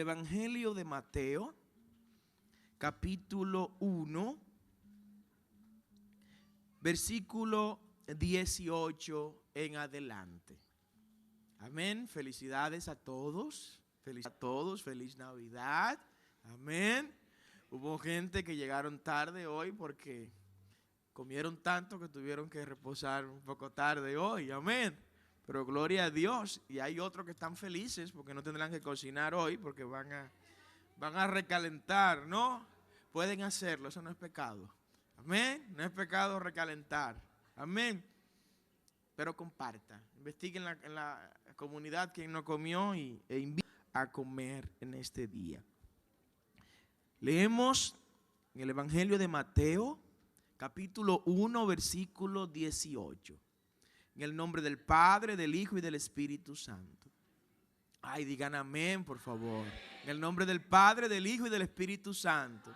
Evangelio de Mateo, capítulo 1, versículo 18 en adelante. Amén. Felicidades a todos. Feliz Navidad. Amén. Hubo gente que llegaron tarde hoy porque comieron tanto que tuvieron que reposar un poco tarde hoy. Amén. Pero gloria a Dios. Y hay otros que están felices porque no tendrán que cocinar hoy porque van a recalentar, ¿no? Pueden hacerlo, eso no es pecado. Amén. No es pecado recalentar. Amén. Pero comparta. Investiguen en la comunidad quien no comió e invita a comer en este día. Leemos en el Evangelio de Mateo, capítulo 1, versículo 18. En el nombre del Padre, del Hijo y del Espíritu Santo. Ay, digan amén, por favor. En el nombre del Padre, del Hijo y del Espíritu Santo.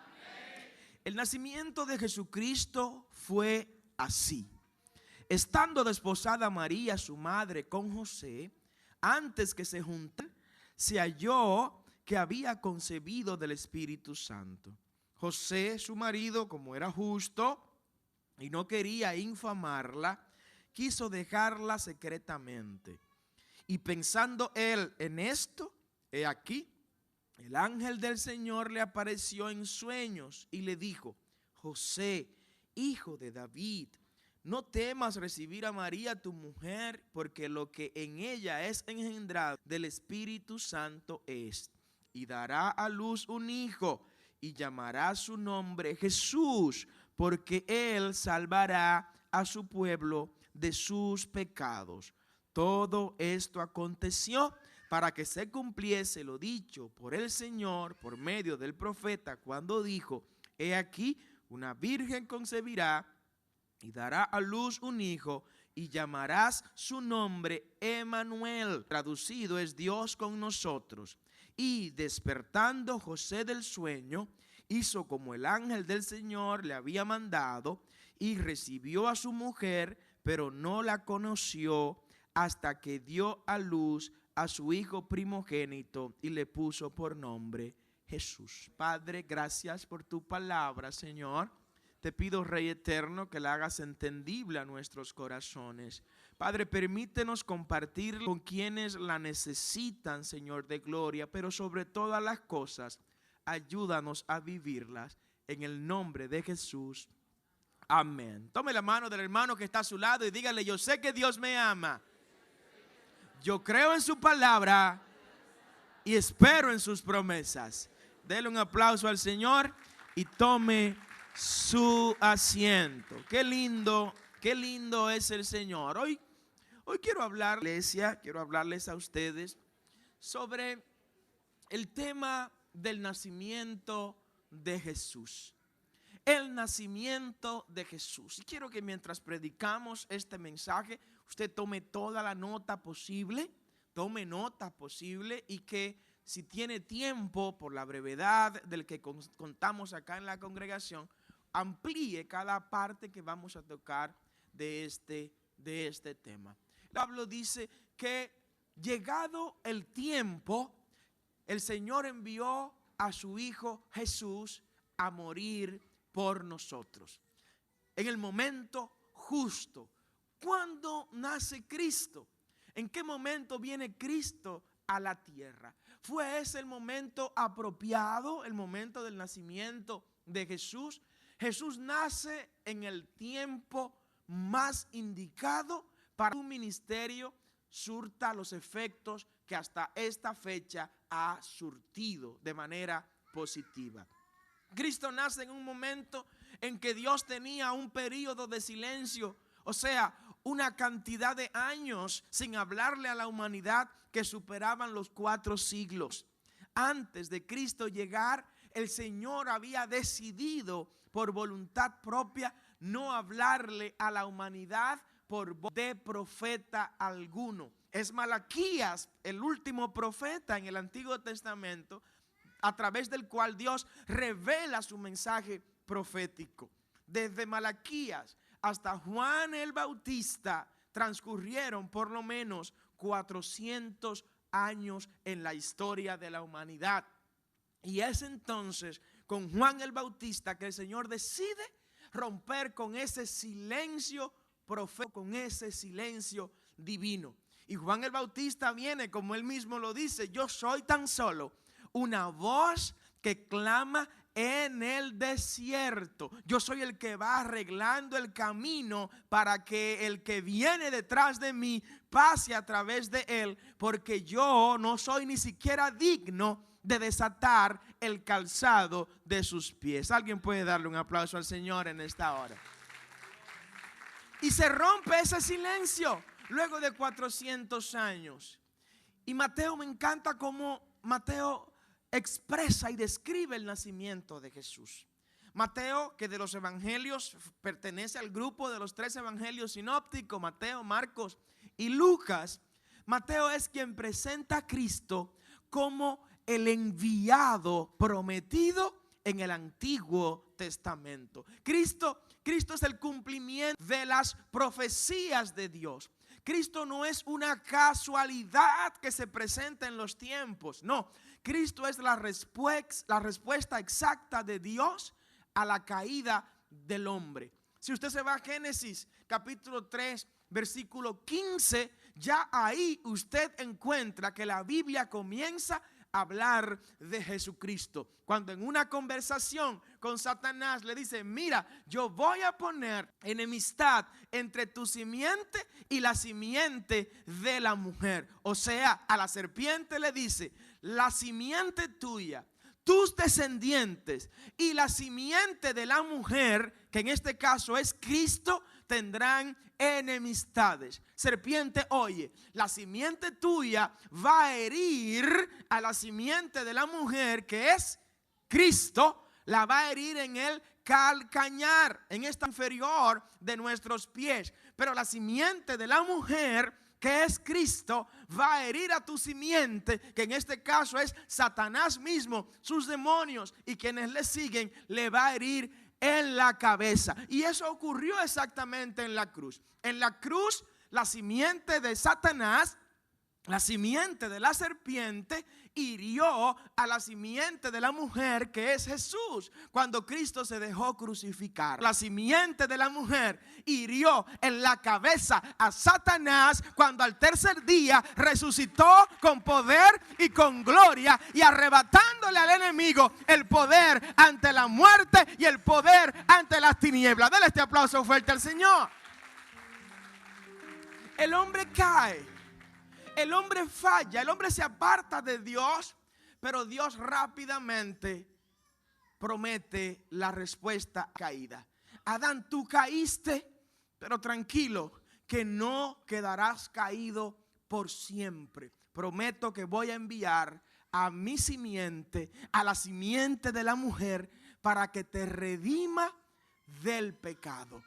El nacimiento de Jesucristo fue así. Estando desposada María, su madre, con José, antes que se juntaran, se halló que había concebido del Espíritu Santo. José, su marido, como era justo y no quería infamarla, quiso dejarla secretamente. Y pensando él en esto, he aquí, el ángel del Señor le apareció en sueños y le dijo: José, hijo de David, no temas recibir a María tu mujer, porque lo que en ella es engendrado del Espíritu Santo es. Y dará a luz un hijo, y llamará su nombre Jesús, porque él salvará a su pueblo de sus pecados. Todo esto aconteció para que se cumpliese lo dicho por el Señor por medio del profeta, cuando dijo: he aquí, una virgen concebirá y dará a luz un hijo, y llamarás su nombre Emmanuel. Traducido es Dios con nosotros. Y despertando José del sueño, hizo como el ángel del Señor le había mandado, y recibió a su mujer, pero no la conoció hasta que dio a luz a su hijo primogénito y le puso por nombre Jesús. Padre, gracias por tu palabra, Señor. Te pido, Rey eterno, que la hagas entendible a nuestros corazones. Padre, permítenos compartir con quienes la necesitan, Señor de gloria, pero sobre todas las cosas, ayúdanos a vivirlas. En el nombre de Jesús. Amén. Tome la mano del hermano que está a su lado y dígale: yo sé que Dios me ama. Yo creo en su palabra y espero en sus promesas. Dele un aplauso al Señor y tome su asiento. Qué lindo es el Señor. Hoy quiero hablar, iglesia, quiero hablarles a ustedes sobre el tema del nacimiento de Jesús. El nacimiento de Jesús. Y quiero que mientras predicamos este mensaje, usted tome toda la nota posible, y que si tiene tiempo, por la brevedad del que contamos acá en la congregación, amplíe cada parte que vamos a tocar de este tema. Pablo dice que llegado el tiempo, el Señor envió a su Hijo Jesús a morir por nosotros. En el momento justo. ¿Cuándo nace Cristo? ¿En qué momento viene Cristo a la tierra? ¿Fue ese el momento apropiado, el momento del nacimiento de Jesús? Jesús nace en el tiempo más indicado para que su ministerio surta los efectos que hasta esta fecha ha surtido de manera positiva. Cristo nace en un momento en que Dios tenía un periodo de silencio, o sea, una cantidad de años sin hablarle a la humanidad que superaban los 4 siglos. Antes de Cristo llegar, el Señor había decidido por voluntad propia no hablarle a la humanidad por voz de profeta alguno. Es Malaquías, el último profeta en el Antiguo Testamento, a través del cual Dios revela su mensaje profético. Desde Malaquías hasta Juan el Bautista transcurrieron por lo menos 400 años en la historia de la humanidad. Y es entonces con Juan el Bautista que el Señor decide romper con ese silencio profético, con ese silencio divino. Y Juan el Bautista viene, como él mismo lo dice: yo soy tan solo una voz que clama en el desierto. Yo soy el que va arreglando el camino para que el que viene detrás de mí pase a través de él, porque yo no soy ni siquiera digno de desatar el calzado de sus pies. Alguien puede darle un aplauso al Señor en esta hora. Y se rompe ese silencio luego de 400 años. Y Mateo, me encanta cómo Mateo expresa y describe el nacimiento de Jesús. Mateo, que de los evangelios pertenece al grupo de los 3 evangelios sinópticos, Mateo, Marcos y Lucas. Mateo es quien presenta a Cristo como el enviado prometido en el Antiguo Testamento. Cristo es el cumplimiento de las profecías de Dios. Cristo no es una casualidad que se presenta en los tiempos. No, Cristo es la respuesta exacta de Dios a la caída del hombre. Si usted se va a Génesis capítulo 3, versículo 15, ya ahí usted encuentra que la Biblia comienza a hablar de Jesucristo. Cuando en una conversación con Satanás le dice: mira, yo voy a poner enemistad entre tu simiente y la simiente de la mujer. O sea, a la serpiente le dice: la simiente tuya, tus descendientes y la simiente de la mujer, que en este caso es Cristo, tendrán enemistades. Serpiente, oye, la simiente tuya va a herir a la simiente de la mujer, que es Cristo, la va a herir en el calcañar, en esta inferior de nuestros pies. Pero la simiente de la mujer, que es Cristo, va a herir a tu simiente, que en este caso es Satanás mismo, sus demonios y quienes le siguen, le va a herir en la cabeza. Y eso ocurrió exactamente en la cruz. En la cruz, la simiente de Satanás, la simiente de la serpiente, hirió a la simiente de la mujer, que es Jesús, cuando Cristo se dejó crucificar. La simiente de la mujer hirió en la cabeza a Satanás, cuando al tercer día resucitó con poder y con gloria, y arrebatándole al enemigo el poder ante la muerte y el poder ante las tinieblas. Dale este aplauso fuerte al Señor. El hombre cae. El hombre falla, el hombre se aparta de Dios, pero Dios rápidamente promete la respuesta caída. Adán, tú caíste, pero tranquilo, que no quedarás caído por siempre. Prometo que voy a enviar a mi simiente, a la simiente de la mujer, para que te redima del pecado.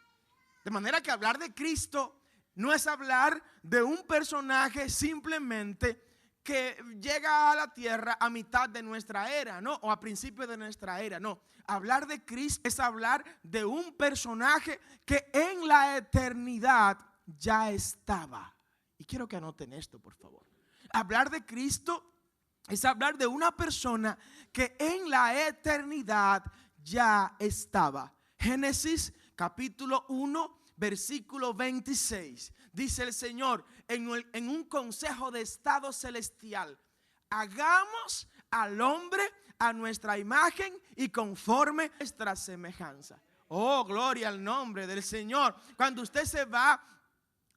De manera que hablar de Cristo no es hablar de un personaje simplemente que llega a la tierra a mitad de nuestra era, ¿no? O a principio de nuestra era, no. Hablar de Cristo es hablar de un personaje que en la eternidad ya estaba. Y quiero que anoten esto, por favor. Hablar de Cristo es hablar de una persona que en la eternidad ya estaba. Génesis capítulo 1, versículo 26, dice el Señor en un consejo de estado celestial: hagamos al hombre a nuestra imagen y conforme nuestra semejanza. Oh, gloria al nombre del Señor. Cuando usted se va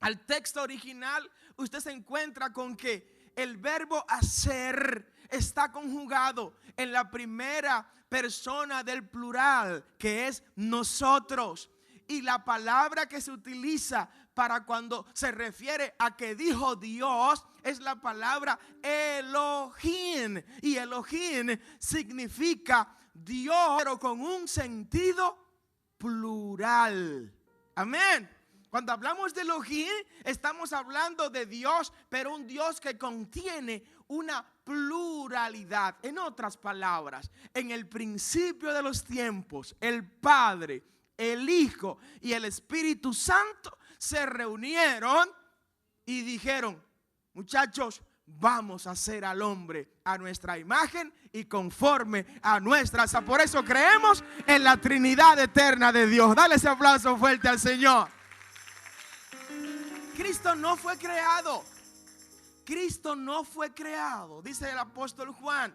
al texto original, usted se encuentra con que el verbo hacer está conjugado en la primera persona del plural, que es nosotros. Y la palabra que se utiliza para cuando se refiere a que dijo Dios es la palabra Elohim. Y Elohim significa Dios, pero con un sentido plural. Amén. Cuando hablamos de Elohim, estamos hablando de Dios, pero un Dios que contiene una pluralidad. En otras palabras, en el principio de los tiempos, el Padre, el Hijo y el Espíritu Santo se reunieron y dijeron: muchachos, vamos a hacer al hombre a nuestra imagen y conforme a nuestra. Por eso creemos en la Trinidad eterna de Dios. Dale ese aplauso fuerte al Señor. Cristo no fue creado. Cristo no fue creado. Dice el apóstol Juan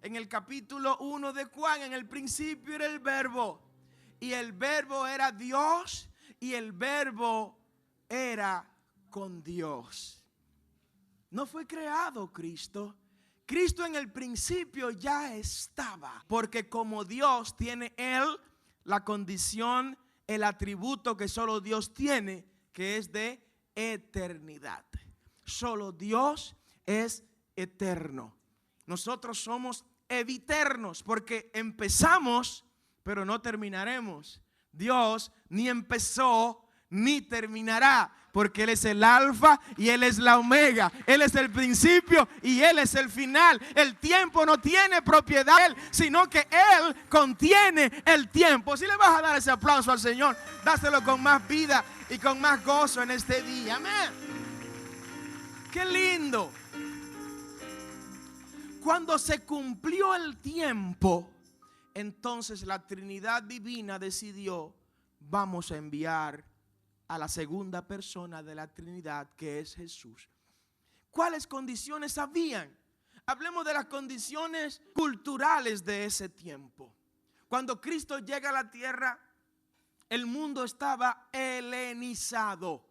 en el capítulo 1 de Juan: en el principio era el verbo, y el verbo era Dios, y el verbo era con Dios. No fue creado Cristo. Cristo en el principio ya estaba, porque como Dios tiene Él la condición, el atributo que solo Dios tiene, que es de eternidad. Solo Dios es eterno. Nosotros somos eviternos, porque empezamos, pero no terminaremos. Dios ni empezó ni terminará, porque Él es el alfa y Él es la omega. Él es el principio y Él es el final. El tiempo no tiene propiedad de Él, sino que Él contiene el tiempo. Si le vas a dar ese aplauso al Señor, dáselo con más vida y con más gozo en este día. Amén. Qué lindo. Cuando se cumplió el tiempo, entonces la Trinidad Divina decidió: vamos a enviar a la segunda persona de la Trinidad, que es Jesús. ¿Cuáles condiciones habían? Hablemos de las condiciones culturales de ese tiempo. Cuando Cristo llega a la tierra, el mundo estaba helenizado.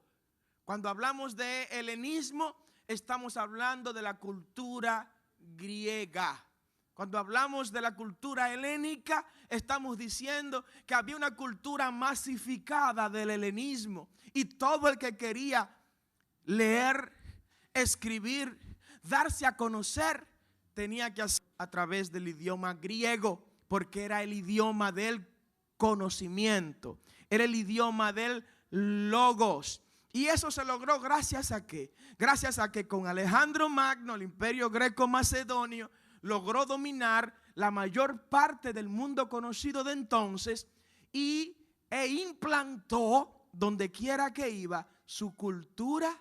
Cuando hablamos de helenismo, estamos hablando de la cultura griega. Cuando hablamos de la cultura helénica, estamos diciendo que había una cultura masificada del helenismo, y todo el que quería leer, escribir, darse a conocer, tenía que hacerlo a través del idioma griego, porque era el idioma del conocimiento, era el idioma del logos. Y eso se logró gracias a ¿qué? Gracias a que con Alejandro Magno, el imperio greco-macedonio, logró dominar la mayor parte del mundo conocido de entonces e implantó donde quiera que iba su cultura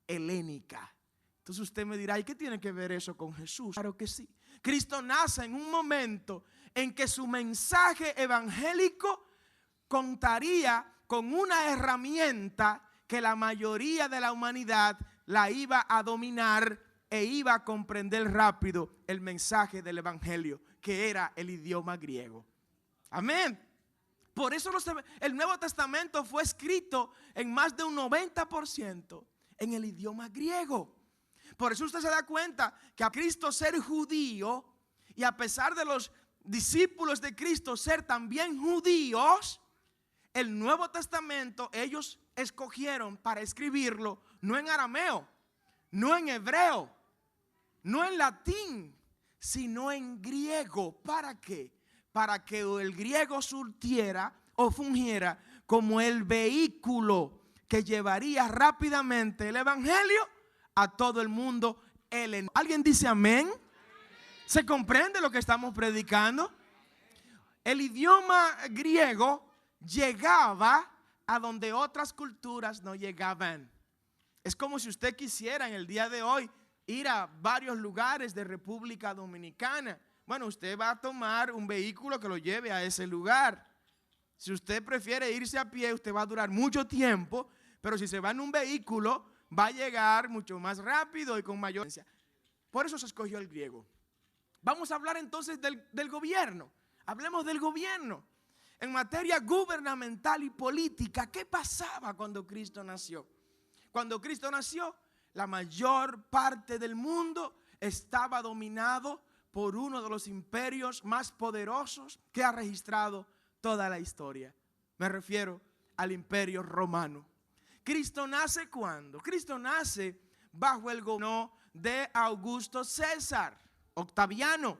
helénica. Entonces usted me dirá: ¿y qué tiene que ver eso con Jesús? Claro que sí. Cristo nace en un momento en que su mensaje evangélico contaría con una herramienta que la mayoría de la humanidad la iba a dominar e iba a comprender rápido el mensaje del evangelio, que era el idioma griego. Amén. Por eso el Nuevo Testamento fue escrito en más de un 90% en el idioma griego. Por eso usted se da cuenta que a Cristo ser judío, y a pesar de los discípulos de Cristo ser también judíos, el Nuevo Testamento ellos escogieron para escribirlo no en arameo, no en hebreo, no en latín, sino en griego. ¿Para qué? Para que el griego surtiera o fungiera como el vehículo que llevaría rápidamente el evangelio a todo el mundo helénico. ¿Alguien dice amén? ¿Se comprende lo que estamos predicando? El idioma griego llegaba a donde otras culturas no llegaban. Es como si usted quisiera en el día de hoy ir a varios lugares de República Dominicana. Bueno, usted va a tomar un vehículo que lo lleve a ese lugar. Si usted prefiere irse a pie, usted va a durar mucho tiempo, pero si se va en un vehículo, va a llegar mucho más rápido y con mayor potencia. Por eso se escogió el griego. Vamos a hablar entonces del gobierno. Hablemos del gobierno. En materia gubernamental y política, ¿qué pasaba cuando Cristo nació? Cuando Cristo nació, la mayor parte del mundo estaba dominado por uno de los imperios más poderosos que ha registrado toda la historia. Me refiero al imperio romano. Cristo nace ¿cuándo? Cristo nace bajo el gobierno de Augusto César, Octaviano,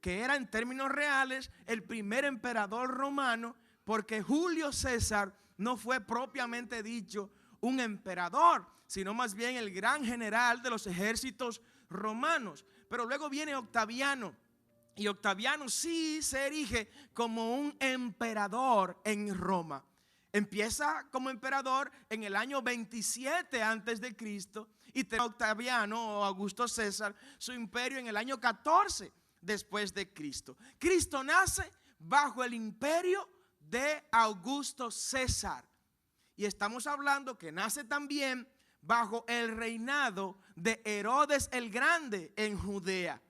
que era en términos reales el primer emperador romano, porque Julio César no fue propiamente dicho un emperador, sino más bien el gran general de los ejércitos romanos. Pero luego viene Octaviano, y Octaviano sí se erige como un emperador en Roma. Empieza como emperador en el año 27 antes de Cristo y Octaviano o Augusto César su imperio en el año 14 después de Cristo. Cristo nace bajo el imperio de Augusto César. Y estamos hablando que nace también bajo el reinado de Herodes el Grande en Judea.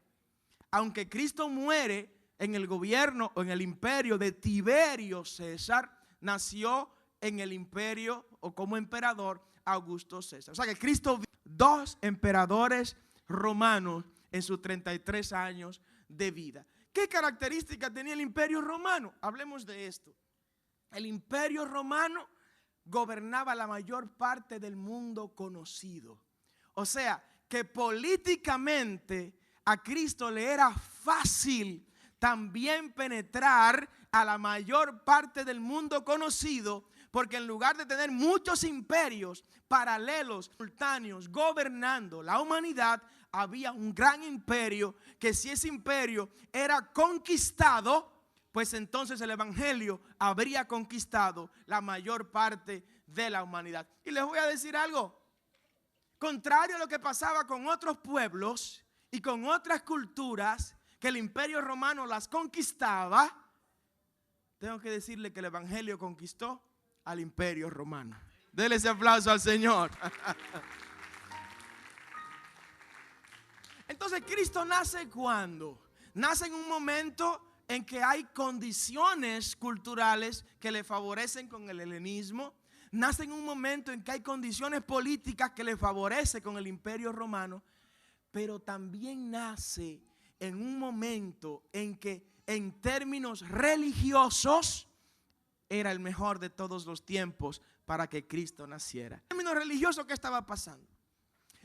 Aunque Cristo muere en el gobierno o en el imperio de Tiberio César, nació en el imperio o como emperador Augusto César. O sea que Cristo vio 2 emperadores romanos en sus 33 años de vida. ¿Qué características tenía el imperio romano? Hablemos de esto. El imperio romano gobernaba la mayor parte del mundo conocido. O sea, que políticamente a Cristo le era fácil también penetrar a la mayor parte del mundo conocido, porque en lugar de tener muchos imperios paralelos, simultáneos, gobernando la humanidad, había un gran imperio que si ese imperio era conquistado, pues entonces el evangelio habría conquistado la mayor parte de la humanidad. Y les voy a decir algo, contrario a lo que pasaba con otros pueblos y con otras culturas, que el imperio romano las conquistaba, tengo que decirle que el evangelio conquistó al imperio romano. Dele ese aplauso al Señor. Entonces Cristo nace ¿cuándo? Nace en un momento en que hay condiciones culturales que le favorecen con el helenismo. Nace en un momento en que hay condiciones políticas que le favorecen con el imperio romano. Pero también nace en un momento en que en términos religiosos era el mejor de todos los tiempos para que Cristo naciera. En términos religiosos, ¿qué estaba pasando?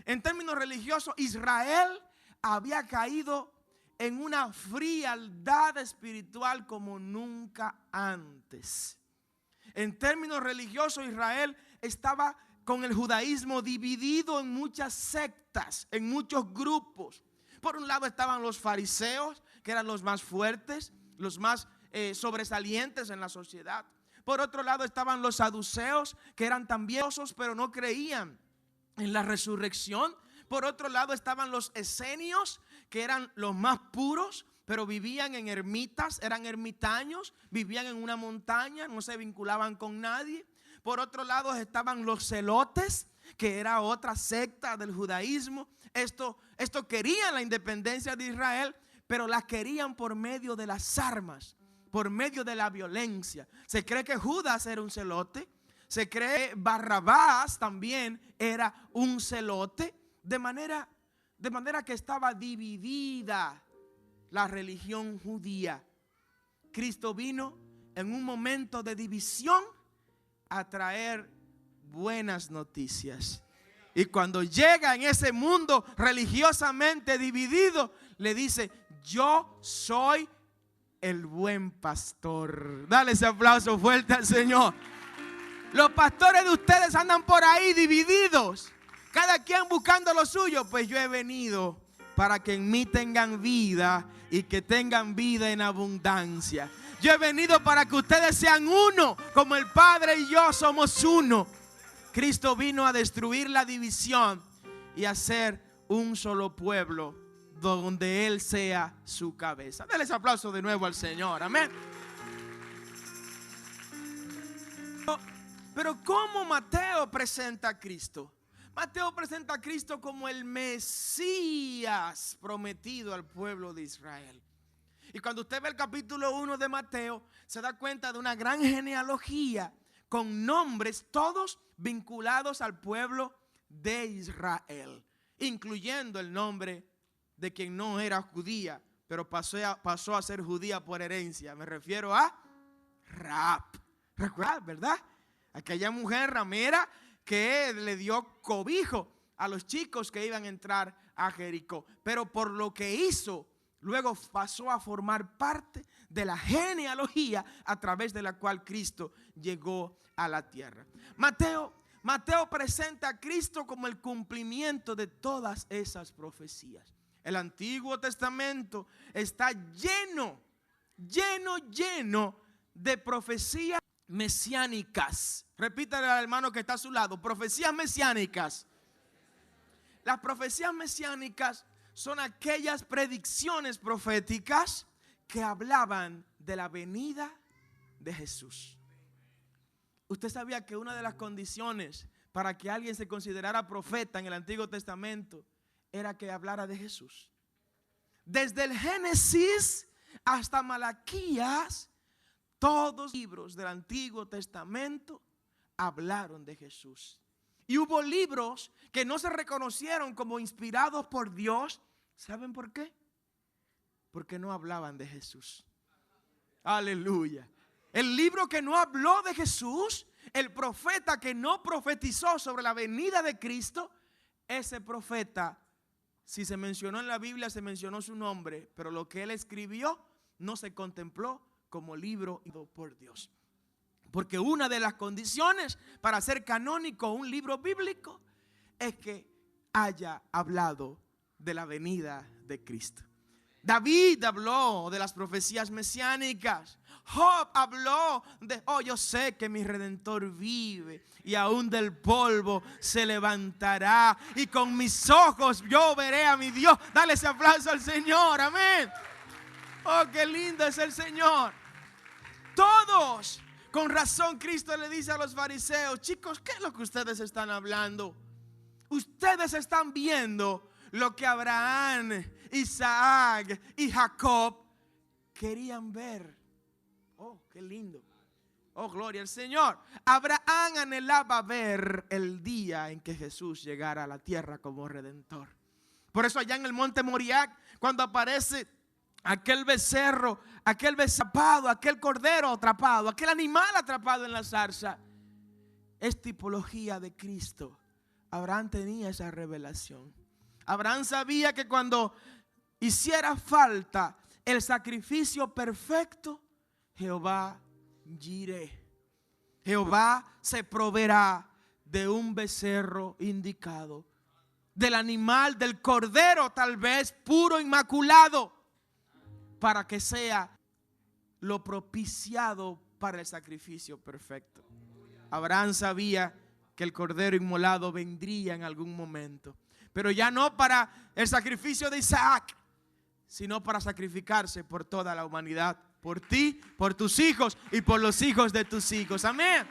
En términos religiosos, Israel había caído en una frialdad espiritual como nunca antes. En términos religiosos, Israel estaba con el judaísmo dividido en muchas sectas, en muchos grupos. Por un lado estaban los fariseos, que eran los más fuertes, los más sobresalientes en la sociedad. Por otro lado estaban los saduceos, que eran también osos, pero no creían en la resurrección. Por otro lado estaban los esenios, que eran los más puros, pero vivían en ermitas, eran ermitaños, vivían en una montaña, no se vinculaban con nadie. Por otro lado estaban los celotes, que era otra secta del judaísmo. Esto querían la independencia de Israel, pero la querían por medio de las armas, por medio de la violencia. Se cree que Judas era un celote, se cree que Barrabás también era un celote, de manera que estaba dividida la religión judía. Cristo vino en un momento de división a traer buenas noticias. Y cuando llega en ese mundo religiosamente dividido, le dice: yo soy el buen pastor. Dale ese aplauso fuerte al Señor. Los pastores de ustedes andan por ahí divididos, cada quien buscando lo suyo. Pues yo he venido para que en mí tengan vida y que tengan vida en abundancia. Yo he venido para que ustedes sean uno, como el Padre y yo somos uno. Cristo vino a destruir la división y a hacer un solo pueblo donde Él sea su cabeza. Denle ese aplauso de nuevo al Señor. Amén. Pero ¿cómo Mateo presenta a Cristo? Mateo presenta a Cristo como el Mesías prometido al pueblo de Israel. Y cuando usted ve el capítulo 1 de Mateo, se da cuenta de una gran genealogía con nombres todos vinculados al pueblo de Israel, incluyendo el nombre de quien no era judía, pero pasó a ser judía por herencia. Me refiero a Rahab. ¿Recuerdas, verdad? Aquella mujer ramera que le dio cobijo a los chicos que iban a entrar a Jericó. Pero por lo que hizo, luego pasó a formar parte de la genealogía a través de la cual Cristo llegó a la tierra. Mateo presenta a Cristo como el cumplimiento de todas esas profecías. El Antiguo Testamento está lleno de profecías mesiánicas. Repítale al hermano que está a su lado, profecías mesiánicas. Las profecías mesiánicas son aquellas predicciones proféticas que hablaban de la venida de Jesús. Usted sabía que una de las condiciones para que alguien se considerara profeta en el Antiguo Testamento era que hablara de Jesús. Desde el Génesis hasta Malaquías, todos los libros del Antiguo Testamento hablaron de Jesús. Y hubo libros que no se reconocieron como inspirados por Dios. ¿Saben por qué? Porque no hablaban de Jesús. Aleluya. El libro que no habló de Jesús, el profeta que no profetizó sobre la venida de Cristo, ese profeta, si se mencionó en la Biblia, se mencionó su nombre, pero lo que él escribió no se contempló como libro por Dios. Porque una de las condiciones para ser canónico un libro bíblico es que haya hablado de la venida de Cristo. David habló de las profecías mesiánicas. Job habló de, yo sé que mi Redentor vive y aún del polvo se levantará y con mis ojos yo veré a mi Dios. Dale ese aplauso al Señor, amén. Oh, qué lindo es el Señor. Todos, con razón Cristo le dice a los fariseos, chicos, ¿qué es lo que ustedes están hablando? Ustedes están viendo lo que Abraham, Isaac y Jacob querían ver. Oh, qué lindo. Oh, gloria al Señor. Abraham anhelaba ver el día en que Jesús llegara a la tierra como redentor. Por eso allá en el monte Moriah, cuando aparece aquel becerro, atrapado, aquel cordero atrapado, aquel animal atrapado en la zarza, es tipología de Cristo. Abraham tenía esa revelación. Abraham sabía que cuando hiciera falta el sacrificio perfecto, Jehová Jireh, Jehová se proveerá de un becerro indicado, del animal, del cordero tal vez puro, inmaculado, para que sea lo propiciado para el sacrificio perfecto. Abraham sabía que el cordero inmolado vendría en algún momento, pero ya no para el sacrificio de Isaac, sino para sacrificarse por toda la humanidad, por ti, por tus hijos y por los hijos de tus hijos. Amén.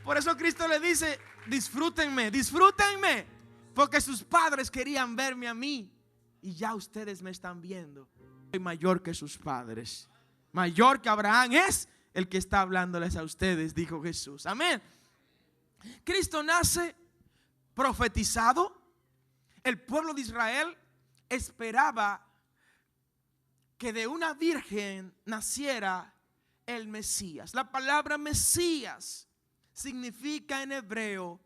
Por eso Cristo le dice, disfrútenme, disfrútenme, porque sus padres querían verme a mí y ya ustedes me están viendo. Soy mayor que sus padres, mayor que Abraham es el que está hablándoles a ustedes, dijo Jesús. Amén. Cristo nace profetizado. El pueblo de Israel esperaba que de una virgen naciera el Mesías. La palabra Mesías significa en hebreo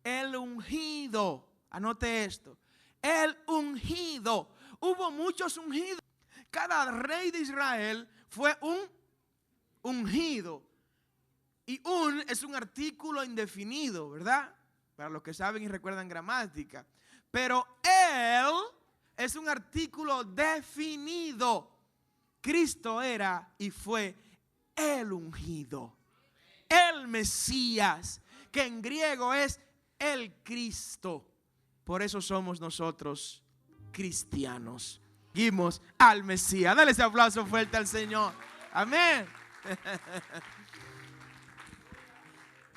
el ungido. Anote esto, el ungido. Hubo muchos ungidos. Cada rey de Israel fue un ungido. Y un es un artículo indefinido, ¿verdad? Para los que saben y recuerdan gramática. Pero él es un artículo definido. Cristo era y fue el ungido, el Mesías, que en griego es el Cristo. Por eso somos nosotros cristianos. Seguimos al Mesías. Dale ese aplauso fuerte al Señor. Amén.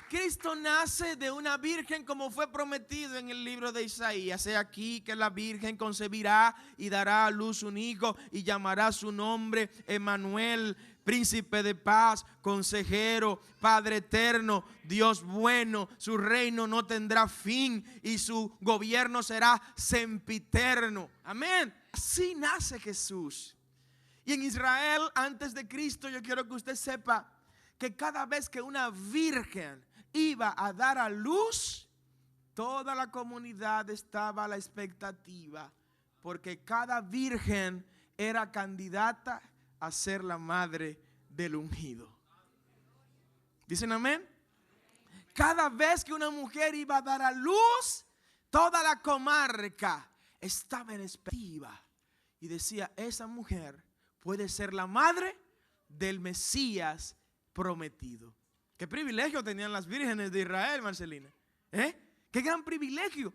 Cristo nace de una virgen como fue prometido en el libro de Isaías. He aquí que la virgen concebirá y dará a luz un hijo y llamará su nombre Emmanuel, príncipe de paz, consejero, Padre eterno, Dios bueno. Su reino no tendrá fin y su gobierno será sempiterno. Amén. Así nace Jesús. Y en Israel, antes de Cristo, yo quiero que usted sepa que cada vez que una virgen iba a dar a luz, toda la comunidad estaba a la expectativa, porque cada virgen era candidata a ser la madre del ungido. ¿Dicen amén? Cada vez que una mujer iba a dar a luz, toda la comarca estaba en expectativa y decía, esa mujer puede ser la madre del Mesías prometido. Qué privilegio tenían las vírgenes de Israel, Marcelina. Qué gran privilegio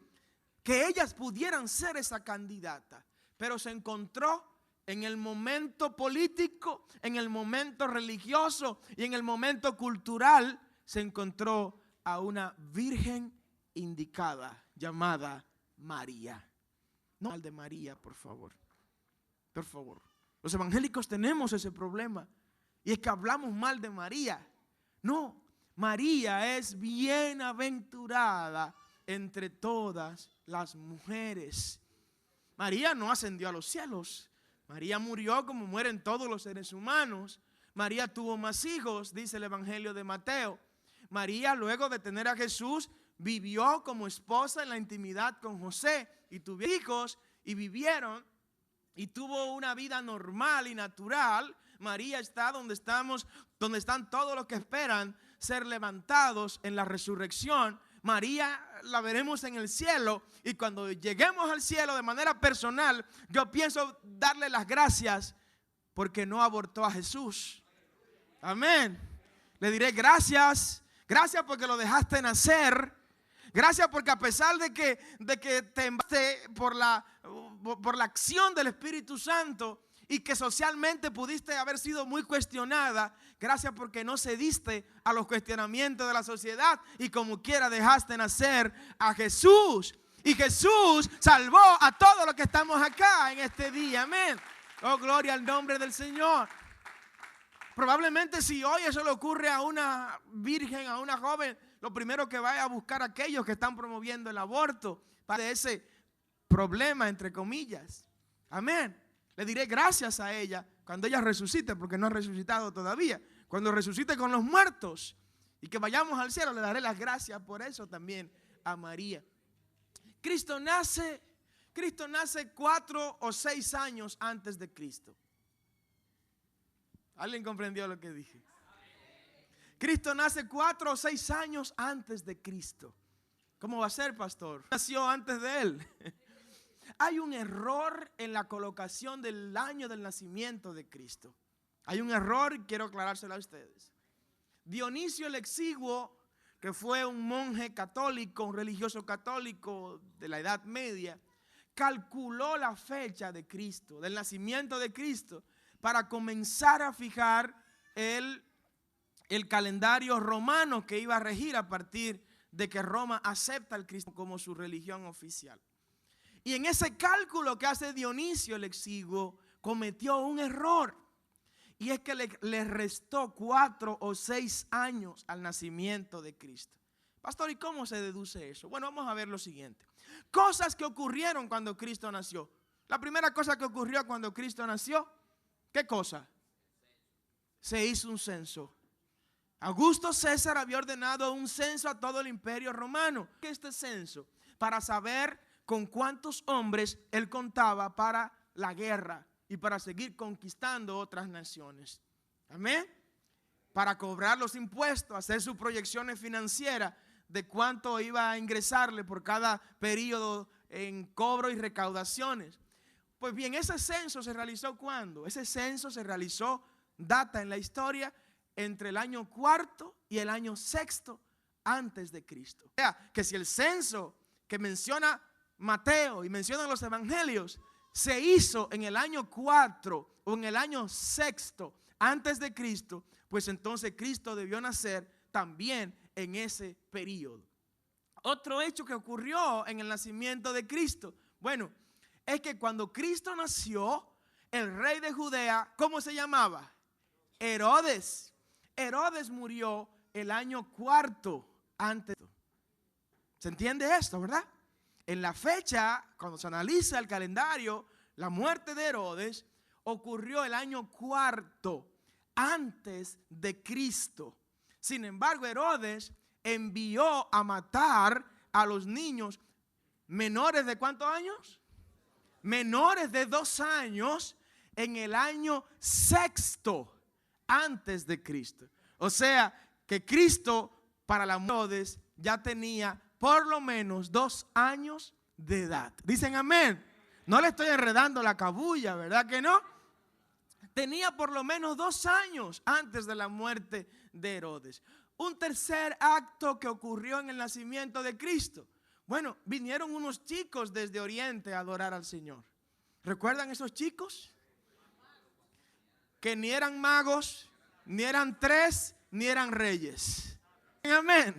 que ellas pudieran ser esa candidata. Pero se encontró en el momento político, en el momento religioso y en el momento cultural, se encontró a una virgen indicada llamada María. No mal de María, por favor. Por favor. Los evangélicos tenemos ese problema y es que hablamos mal de María. No, María es bienaventurada entre todas las mujeres. María no ascendió a los cielos. María murió como mueren todos los seres humanos. María tuvo más hijos, dice el Evangelio de Mateo. María, luego de tener a Jesús, vivió como esposa en la intimidad con José y tuvieron hijos y vivieron y tuvo una vida normal y natural. María está donde están todos los que esperan ser levantados en la resurrección. María la veremos en el cielo y cuando lleguemos al cielo de manera personal, yo pienso darle las gracias porque no abortó a Jesús. Amén. Le diré gracias, gracias porque lo dejaste nacer. Gracias porque a pesar de que te embaste por la acción del Espíritu Santo y que socialmente pudiste haber sido muy cuestionada, gracias porque no cediste a los cuestionamientos de la sociedad y como quiera dejaste nacer a Jesús. Y Jesús salvó a todos los que estamos acá en este día. Amén. Oh, gloria al nombre del Señor. Probablemente si hoy eso le ocurre a una virgen, a una joven, lo primero que va a buscar a aquellos que están promoviendo el aborto para ese problema, entre comillas. Amén. Le diré gracias a ella cuando ella resucite, porque no ha resucitado todavía. Cuando resucite con los muertos y que vayamos al cielo, le daré las gracias por eso también a María. Cristo nace 4 o 6 años antes de Cristo. ¿Alguien comprendió lo que dije? Cristo nace 4 o 6 años antes de Cristo. ¿Cómo va a ser, pastor? Nació antes de él. Hay un error en la colocación del año del nacimiento de Cristo. Hay un error y quiero aclarárselo a ustedes. Dionisio el Exiguo, que fue un monje católico, un religioso católico de la Edad Media, calculó la fecha de Cristo, del nacimiento de Cristo, para comenzar a fijar el calendario romano que iba a regir a partir de que Roma acepta al cristianismo como su religión oficial. Y en ese cálculo que hace Dionisio el Exiguo, cometió un error. Y es que le restó 4 o 6 años al nacimiento de Cristo. Pastor, ¿y cómo se deduce eso? Bueno, vamos a ver lo siguiente. Cosas que ocurrieron cuando Cristo nació. La primera cosa que ocurrió cuando Cristo nació, ¿qué cosa? Se hizo un censo. Augusto César había ordenado un censo a todo el imperio romano. Este censo, para saber con cuántos hombres él contaba para la guerra y para seguir conquistando otras naciones. Amén. Para cobrar los impuestos, hacer sus proyecciones financieras de cuánto iba a ingresarle por cada periodo en cobro y recaudaciones. Pues bien, ese censo se realizó ¿cuándo? Ese censo se realizó, data en la historia, entre el año 4 y el año 6 antes de Cristo. O sea, que si el censo que menciona Mateo y mencionan los evangelios se hizo en el año 4 o en el año 6 antes de Cristo, pues entonces Cristo debió nacer también en ese periodo. Otro hecho que ocurrió en el nacimiento de Cristo, bueno, es que cuando Cristo nació, el rey de Judea, ¿cómo se llamaba? Herodes. Herodes murió el año 4 antes. ¿Se entiende esto, verdad? En la fecha, cuando se analiza el calendario, la muerte de Herodes ocurrió el año 4 antes de Cristo. Sin embargo, Herodes envió a matar a los niños menores de ¿cuántos años? Menores de 2 años en el año 6 antes de Cristo. O sea, que Cristo para la Herodes ya tenía por lo menos 2 años de edad. Dicen amén. No le estoy enredando la cabulla, ¿verdad que no? Tenía por lo menos 2 años antes de la muerte de Herodes. Un tercer acto que ocurrió en el nacimiento de Cristo. Bueno, vinieron unos chicos desde Oriente a adorar al Señor. ¿Recuerdan esos chicos? Que ni eran magos, ni eran tres, ni eran reyes. Amén.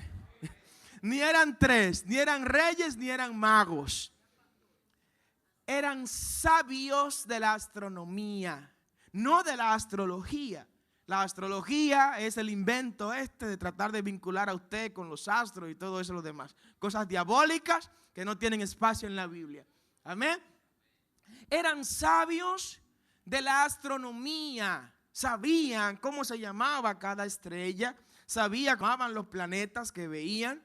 Ni eran tres, ni eran reyes, ni eran magos. Eran sabios de la astronomía, no de la astrología. La astrología es el invento de tratar de vincular a usted con los astros y todo eso, lo demás. Cosas diabólicas que no tienen espacio en la Biblia. Amén. Eran sabios de la astronomía. Sabían cómo se llamaba cada estrella. Sabían cómo se llamaban los planetas que veían.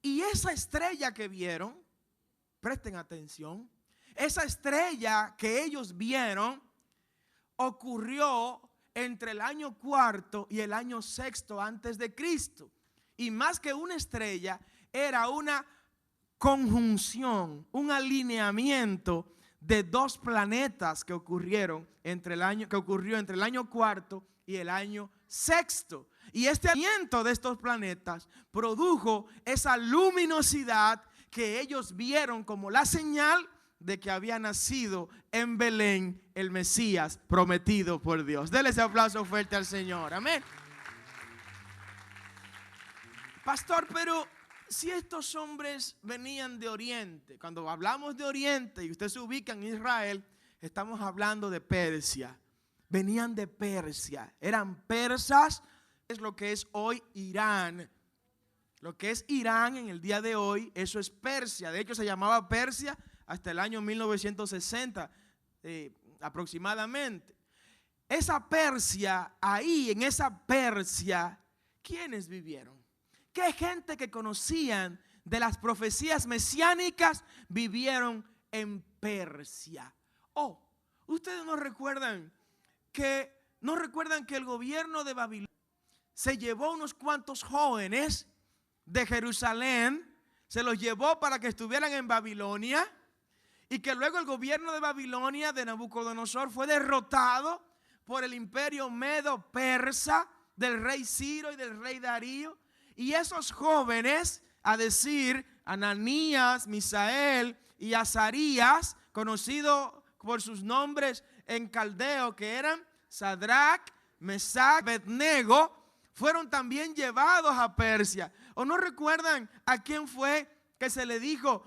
Y esa estrella que vieron, presten atención, esa estrella que ellos vieron ocurrió entre el año 4 y el año 6 antes de Cristo. Y más que una estrella, era una conjunción, un alineamiento de dos planetas que ocurrió entre el año 4 y el año 6. Y este alineamiento de estos planetas produjo esa luminosidad que ellos vieron como la señal de que había nacido en Belén el Mesías prometido por Dios. Denle ese aplauso fuerte al Señor. Amén. Pastor, pero si estos hombres venían de Oriente, cuando hablamos de Oriente y usted se ubica en Israel, estamos hablando de Persia. Venían de Persia, eran persas, es lo que es hoy Irán. Lo que es Irán en el día de hoy, eso es Persia. De hecho, se llamaba Persia hasta el año 1960 aproximadamente. Esa Persia, ahí en esa Persia, ¿quiénes vivieron? ¿Qué gente que conocían de las profecías mesiánicas vivieron en Persia? Oh, ustedes no recuerdan que el gobierno de Babilonia se llevó unos cuantos jóvenes de Jerusalén, se los llevó para que estuvieran en Babilonia, y que luego el gobierno de Babilonia de Nabucodonosor fue derrotado por el imperio medo-persa del rey Ciro y del rey Darío. Y esos jóvenes, a decir Ananías, Misael y Azarías, conocidos por sus nombres en caldeo, que eran Sadrach, Mesach, Abednego, fueron también llevados a Persia. ¿O no recuerdan a quién fue que se le dijo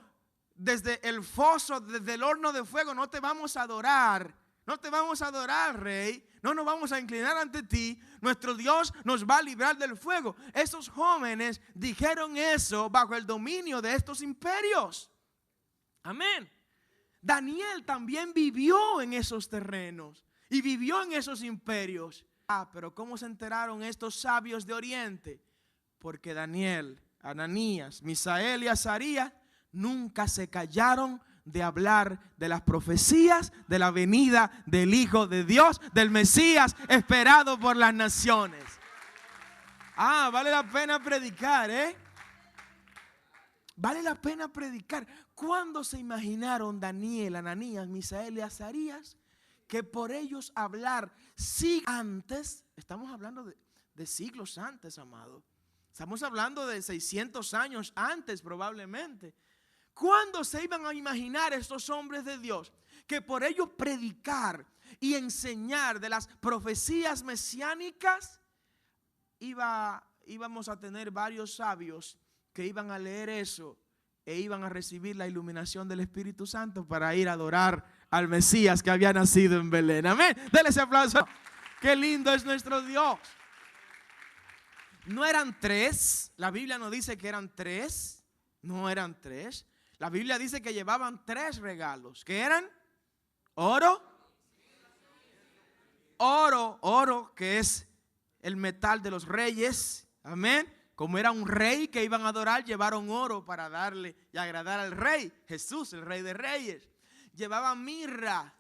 desde el foso, desde el horno de fuego: no te vamos a adorar, no te vamos a adorar, rey, no nos vamos a inclinar ante ti, nuestro Dios nos va a librar del fuego? Esos jóvenes dijeron eso bajo el dominio de estos imperios. Amén. Daniel también vivió en esos terrenos y vivió en esos imperios. Pero ¿cómo se enteraron estos sabios de Oriente? Porque Daniel, Ananías, Misael y Azarías nunca se callaron de hablar de las profecías de la venida del Hijo de Dios, del Mesías esperado por las naciones. Vale la pena predicar, Vale la pena predicar. ¿Cuándo se imaginaron Daniel, Ananías, Misael y Azarías que por ellos hablar antes? Estamos hablando de siglos antes, amado. Estamos hablando de 600 años antes probablemente. ¿Cuándo se iban a imaginar estos hombres de Dios que por ellos predicar y enseñar de las profecías mesiánicas íbamos a tener varios sabios que iban a leer eso e iban a recibir la iluminación del Espíritu Santo para ir a adorar al Mesías que había nacido en Belén? Amén. Denle ese aplauso. Qué lindo es nuestro Dios. No eran tres. La Biblia no dice que eran tres. No eran tres. La Biblia dice que llevaban tres regalos. ¿Qué eran? Oro, que es el metal de los reyes. Amén. Como era un rey que iban a adorar, llevaron oro para darle y agradar al rey Jesús, el rey de reyes. Llevaban mirra.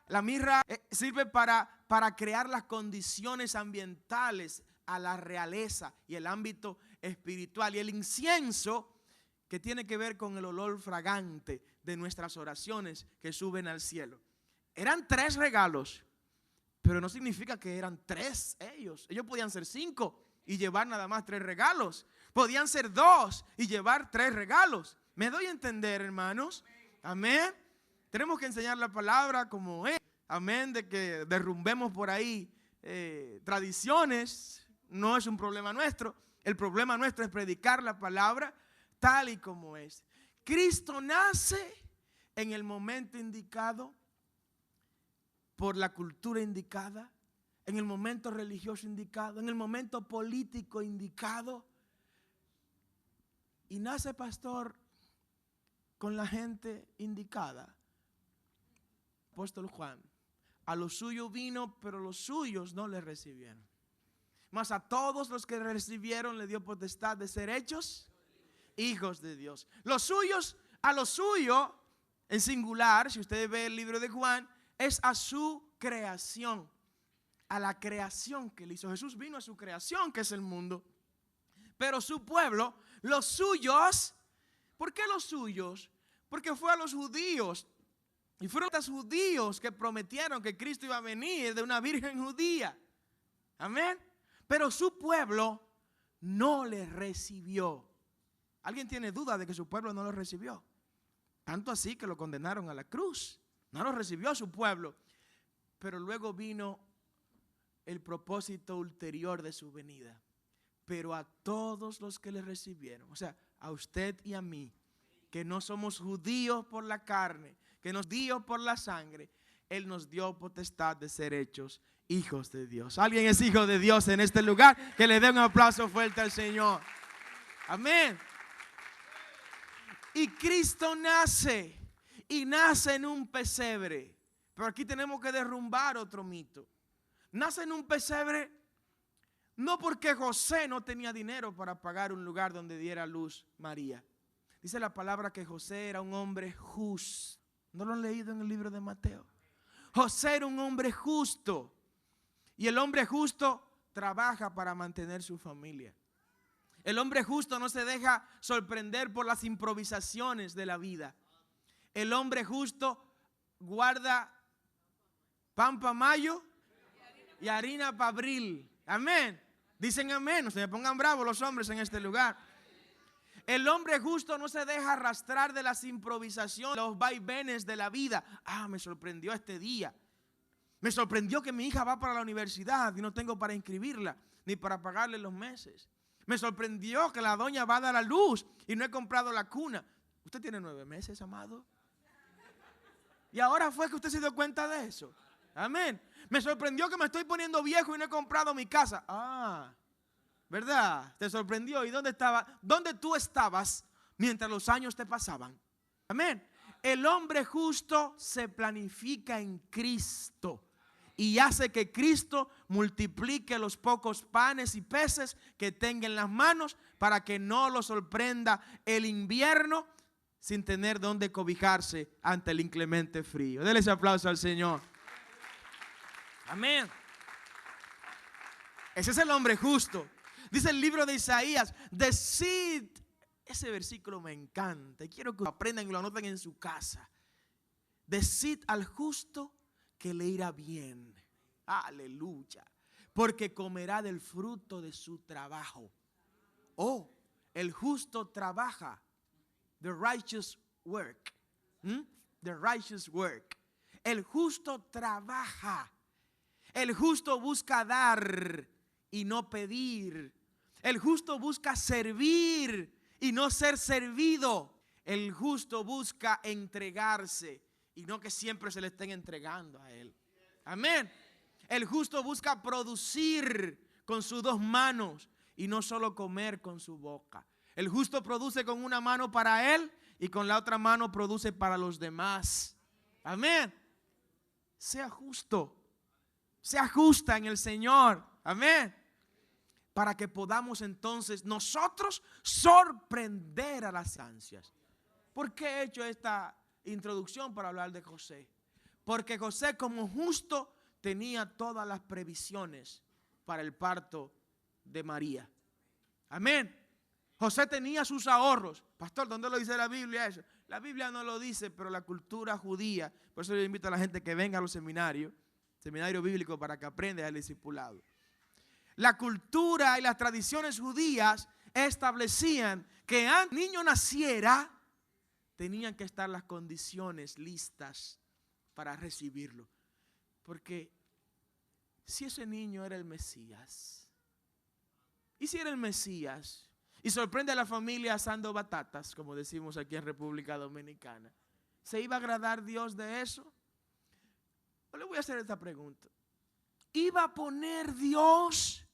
La mirra sirve para crear las condiciones ambientales a la realeza y el ámbito espiritual. Y el incienso, que tiene que ver con el olor fragante de nuestras oraciones que suben al cielo. Eran tres regalos, Pero no significa que eran 3 ellos. Ellos podían ser 5 y llevar nada más 3 regalos. Podían ser 2 y llevar 3 regalos. ¿Me doy a entender, hermanos? Amén. Tenemos que enseñar la palabra como es. Amén. De que derrumbemos por ahí tradiciones. No es un problema nuestro. El problema nuestro es predicar la palabra tal y como es. Cristo nace en el momento indicado, por la cultura indicada, en el momento religioso indicado, en el momento político indicado. Y nace, pastor, con la gente indicada. Apóstol Juan, a los suyos vino, pero los suyos no le recibieron. Mas a todos los que recibieron le dio potestad de ser hechos hijos de Dios. Los suyos, a los suyos, en singular, si usted ve el libro de Juan, es a su creación, a la creación que él hizo. Jesús vino a su creación, que es el mundo. Pero su pueblo, los suyos, ¿por qué los suyos? Porque fue a los judíos. Y fueron los judíos que prometieron que Cristo iba a venir de una virgen judía. Amén. Pero su pueblo no le recibió. ¿Alguien tiene duda de que su pueblo no lo recibió? Tanto así que lo condenaron a la cruz. No lo recibió su pueblo. Pero luego vino el propósito ulterior de su venida. Pero a todos los que le recibieron, o sea, a usted y a mí, que no somos judíos por la carne, que nos dio por la sangre, Él nos dio potestad de ser hechos hijos de Dios. ¿Alguien es hijo de Dios en este lugar? Que le dé un aplauso fuerte al Señor. Amén. Y Cristo nace, y nace en un pesebre. Pero aquí tenemos que derrumbar otro mito. Nace en un pesebre no porque José no tenía dinero para pagar un lugar donde diera luz María. Dice la palabra que José era un hombre justo. ¿No lo han leído en el libro de Mateo? José era un hombre justo. Y el hombre justo trabaja para mantener su familia. El hombre justo no se deja sorprender por las improvisaciones de la vida. El hombre justo guarda pan para mayo y harina para abril. Amén. Dicen amén. No se me pongan bravos los hombres en este lugar. El hombre justo no se deja arrastrar de las improvisaciones, los vaivenes de la vida. Me sorprendió este día. Me sorprendió que mi hija va para la universidad y no tengo para inscribirla ni para pagarle los meses. Me sorprendió que la doña va a dar a luz y no he comprado la cuna. Usted tiene 9 meses, amado. Y ahora fue que usted se dio cuenta de eso. Amén. Me sorprendió que me estoy poniendo viejo y no he comprado mi casa. ¿Verdad? Te sorprendió. ¿Y dónde estaba? ¿Dónde tú estabas mientras los años te pasaban? Amén. El hombre justo se planifica en Cristo y hace que Cristo multiplique los pocos panes y peces que tenga en las manos para que no lo sorprenda el invierno sin tener dónde cobijarse ante el inclemente frío. Denle ese aplauso al Señor. Amén. Ese es el hombre justo. Dice el libro de Isaías, decid, ese versículo me encanta y quiero que lo aprendan y lo anoten en su casa. Decid al justo que le irá bien. Aleluya. Porque comerá del fruto de su trabajo. El justo trabaja. The righteous work. The righteous work. El justo trabaja. El justo busca dar y no pedir. El justo busca servir y no ser servido. El justo busca entregarse y no que siempre se le estén entregando a él. Amén. El justo busca producir con sus 2 manos y no solo comer con su boca. El justo produce con una mano para él y con la otra mano produce para los demás. Amén. Sea justo. Sea justa en el Señor. Amén. Para que podamos entonces nosotros sorprender a las ansias. ¿Por qué he hecho esta introducción para hablar de José? Porque José como justo tenía todas las previsiones para el parto de María. Amén. José tenía sus ahorros. Pastor, ¿dónde lo dice la Biblia eso? La Biblia no lo dice, pero la cultura judía, por eso yo invito a la gente que venga a los seminarios, Seminario bíblico para que aprenda el discipulado. La cultura y las tradiciones judías establecían que antes el niño naciera, tenían que estar las condiciones listas para recibirlo. Porque si ese niño era el Mesías, y si era el Mesías, y sorprende a la familia asando batatas, como decimos aquí en República Dominicana, ¿se iba a agradar Dios de eso? Yo le voy a hacer esta pregunta. ¿Iba a poner Dios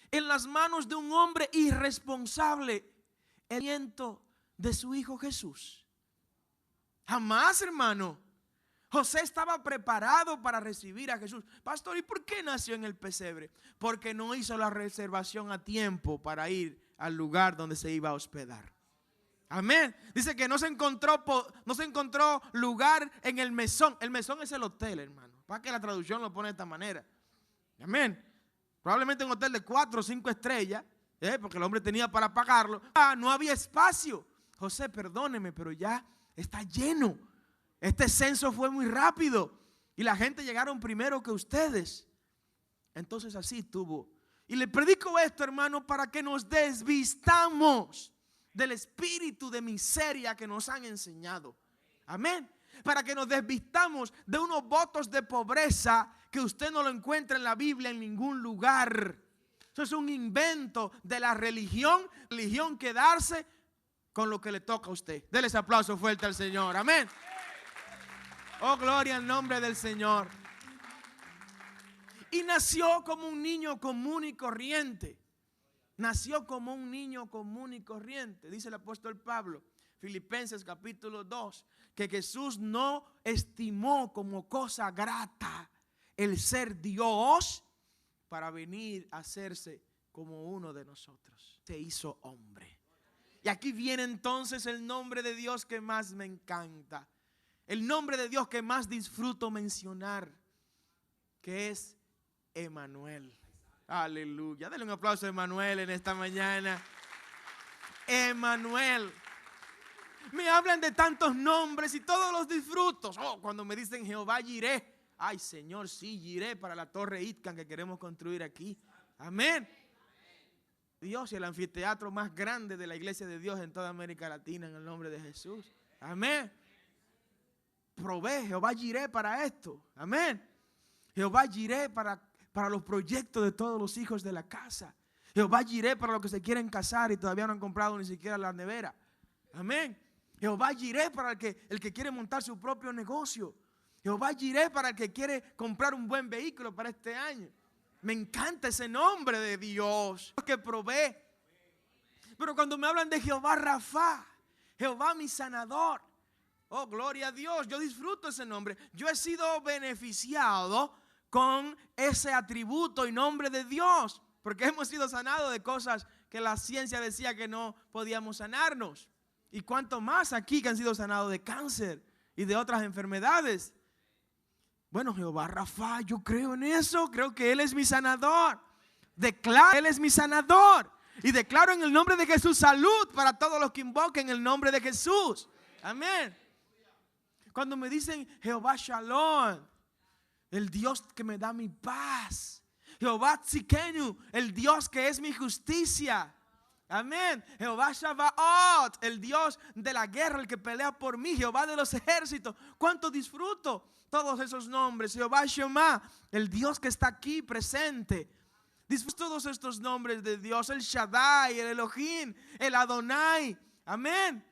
en las manos de un hombre irresponsable el nacimiento de su hijo Jesús? Jamás, hermano. José estaba preparado para recibir a Jesús. Pastor, ¿y por qué nació en el pesebre? Porque no hizo la reservación a tiempo para ir al lugar donde se iba a hospedar. Amén. Dice que no se encontró lugar en el mesón. El mesón es el hotel, hermano. Para que la traducción lo pone de esta manera. Amén. Probablemente un hotel de 4 o 5 estrellas, porque el hombre tenía para pagarlo. No había espacio. José, perdóneme, pero ya está lleno. Este censo fue muy rápido y la gente llegaron primero que ustedes. Entonces así tuvo. Y le predico esto, hermano, para que nos desvistamos del espíritu de miseria que nos han enseñado. Amén. Para que nos desvistamos de unos votos de pobreza que usted no lo encuentra en la Biblia en ningún lugar. Eso es un invento de la religión quedarse con lo que le toca a usted. Dele ese aplauso fuerte al Señor. Amén. Oh, gloria al nombre del Señor. Y nació como un niño común y corriente. Nació como un niño común y corriente. Dice el apóstol Pablo, Filipenses capítulo 2, que Jesús no estimó como cosa grata el ser Dios para venir a hacerse como uno de nosotros. Se hizo hombre. Y aquí viene entonces el nombre de Dios que más me encanta. El nombre de Dios que más disfruto mencionar, que es Emanuel. Aleluya. Dale un aplauso a Emanuel en esta mañana. Emanuel. Me hablan de tantos nombres y todos los disfruto. Cuando me dicen Jehová Jireh. Ay, Señor, sí, Jireh para la torre Itcan que queremos construir aquí. Amén. Dios y el anfiteatro más grande de la iglesia de Dios en toda América Latina en el nombre de Jesús. Amén. Provee Jehová Jireh para esto. Amén. Jehová Jireh para los proyectos de todos los hijos de la casa. Jehová Jireh para los que se quieren casar y todavía no han comprado ni siquiera la nevera. Amén. Jehová Jireh para el que quiere montar su propio negocio. Jehová Jireh para el que quiere comprar un buen vehículo para este año. Me encanta ese nombre de Dios que provee. Pero cuando me hablan de Jehová Rafa, Jehová mi sanador, oh, gloria a Dios, yo disfruto ese nombre. Yo he sido beneficiado con ese atributo y nombre de Dios, porque hemos sido sanados de cosas que la ciencia decía que no podíamos sanarnos. Y cuánto más aquí que han sido sanados de cáncer y de otras enfermedades. Bueno, Jehová Rafa, yo creo en eso, creo que Él es mi sanador. Declaro, Él es mi sanador. Y declaro en el nombre de Jesús salud para todos los que invoquen el nombre de Jesús. Amén. Cuando me dicen Jehová Shalom, el Dios que me da mi paz. Jehová Tzikenu, el Dios que es mi justicia. Amén. Jehová Shabbaot, el Dios de la guerra, el que pelea por mí. Jehová de los ejércitos. ¿Cuánto disfruto todos esos nombres? Jehová Shema, el Dios que está aquí presente. Disfruto todos estos nombres de Dios. El Shaddai, el Elohim, el Adonai. Amén.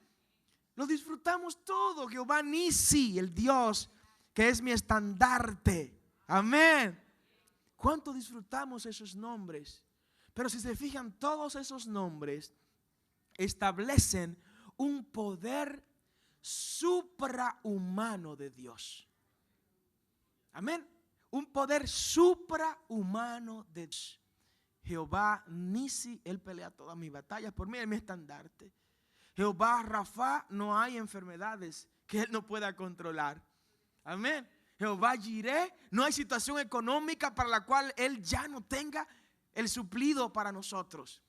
Lo disfrutamos todo. Jehová Nisi, el Dios que es mi estandarte. Amén. ¿Cuánto disfrutamos esos nombres? Pero si se fijan, todos esos nombres establecen un poder suprahumano de Dios. Amén. Un poder suprahumano de Dios. Jehová Nisi, Él pelea todas mis batallas por mí, Él es mi estandarte. Jehová Rafa, no hay enfermedades que Él no pueda controlar. Amén. Jehová Jireh, no hay situación económica para la cual Él ya no tenga el suplido para nosotros.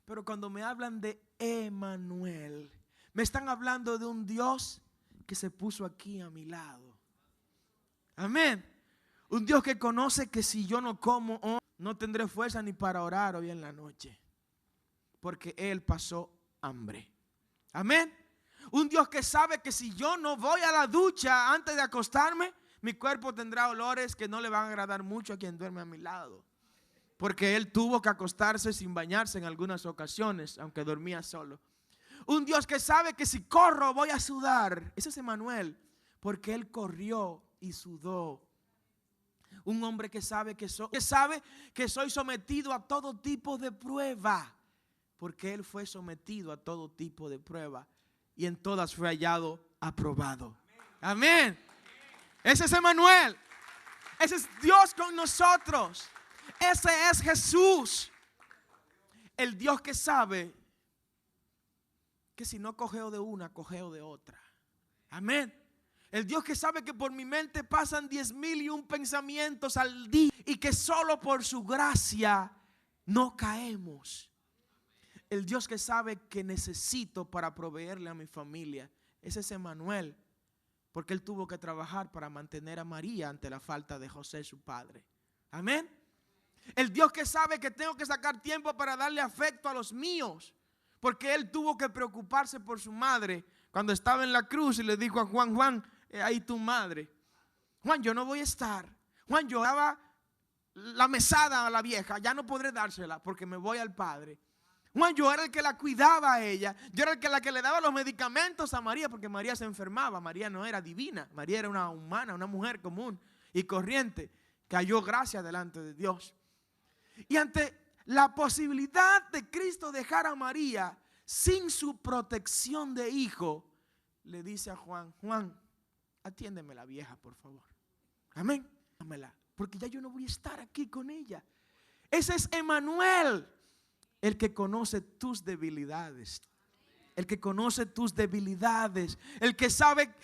Pero cuando me hablan de Emanuel, me están hablando de un Dios que se puso aquí a mi lado. Amén. Un Dios que conoce que si yo no como hoy, no tendré fuerza ni para orar hoy en la noche. Porque Él pasó hambre. Amén. Un Dios que sabe que si yo no voy a la ducha antes de acostarme, mi cuerpo tendrá olores que no le van a agradar mucho a quien duerme a mi lado. Porque Él tuvo que acostarse sin bañarse en algunas ocasiones, aunque dormía solo. Un Dios que sabe que si corro voy a sudar. Ese es Emmanuel, porque Él corrió y sudó. Un hombre que sabe que soy sometido a todo tipo de prueba, porque Él fue sometido a todo tipo de prueba y en todas fue hallado aprobado. Amén. Ese es Emmanuel. Ese es Dios con nosotros. Ese es Jesús. El Dios que sabe que si no cojeo de una, cojeo de otra. Amén. El Dios que sabe que por mi mente pasan 10,001 pensamientos al día y que solo por su gracia no caemos. El Dios que sabe que necesito para proveerle a mi familia. Ese es Emmanuel, porque Él tuvo que trabajar para mantener a María ante la falta de José, su padre. Amén. El Dios que sabe que tengo que sacar tiempo para darle afecto a los míos, porque Él tuvo que preocuparse por su madre cuando estaba en la cruz y le dijo a Juan: Juan, ahí tu madre. Juan, yo no voy a estar. Juan, yo daba la mesada a la vieja, ya no podré dársela porque me voy al Padre. Juan, yo era el que la cuidaba a ella. Yo era la que le daba los medicamentos a María, porque María se enfermaba. María no era divina. María era una humana, una mujer común y corriente que halló gracia delante de Dios. Y ante la posibilidad de Cristo dejar a María sin su protección de hijo, le dice a Juan: Juan, atiéndeme la vieja, por favor. Amén. Porque ya yo no voy a estar aquí con ella. Ese es Emmanuel. El que conoce tus debilidades. El que conoce tus debilidades. El que sabe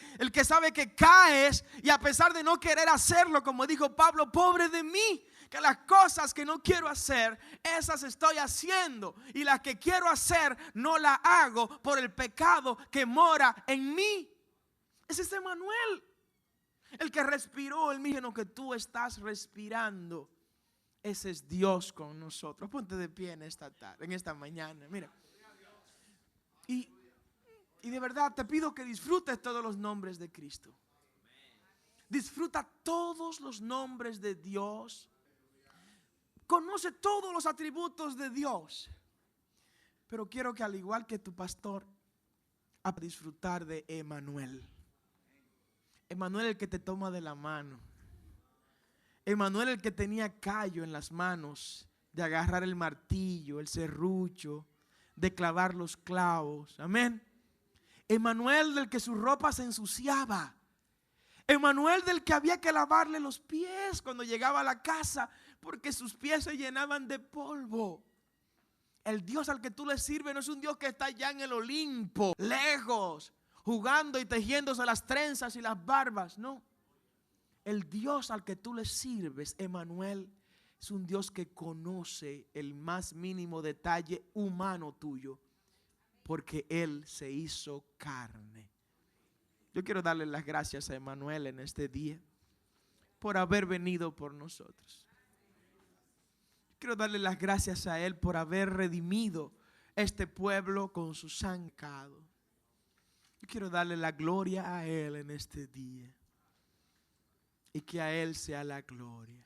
que caes y a pesar de no querer hacerlo, como dijo Pablo: pobre de mí, que las cosas que no quiero hacer, esas estoy haciendo, y las que quiero hacer no las hago por el pecado que mora en mí. Ese es Emmanuel. El que respiró el oxígeno que tú estás respirando. Ese es Dios con nosotros. Ponte de pie en esta tarde, en esta mañana. Mira. Y de verdad te pido que disfrutes todos los nombres de Cristo. Disfruta todos los nombres de Dios. Conoce todos los atributos de Dios. Pero quiero que, al igual que tu pastor, a disfrutar de Emmanuel. Emmanuel, el que te toma de la mano. Emmanuel, el que tenía callo en las manos de agarrar el martillo, el serrucho, de clavar los clavos. Amén. Emmanuel, del que su ropa se ensuciaba. Emmanuel, del que había que lavarle los pies cuando llegaba a la casa, porque sus pies se llenaban de polvo. El Dios al que tú le sirves no es un Dios que está allá en el Olimpo, lejos, jugando y tejiéndose las trenzas y las barbas. No. El Dios al que tú le sirves, Emmanuel, es un Dios que conoce el más mínimo detalle humano tuyo, porque Él se hizo carne. Yo quiero darle las gracias a Emmanuel en este día por haber venido por nosotros. Quiero darle las gracias a Él por haber redimido este pueblo con su sangre. Yo quiero darle la gloria a Él en este día. Y que a Él sea la gloria.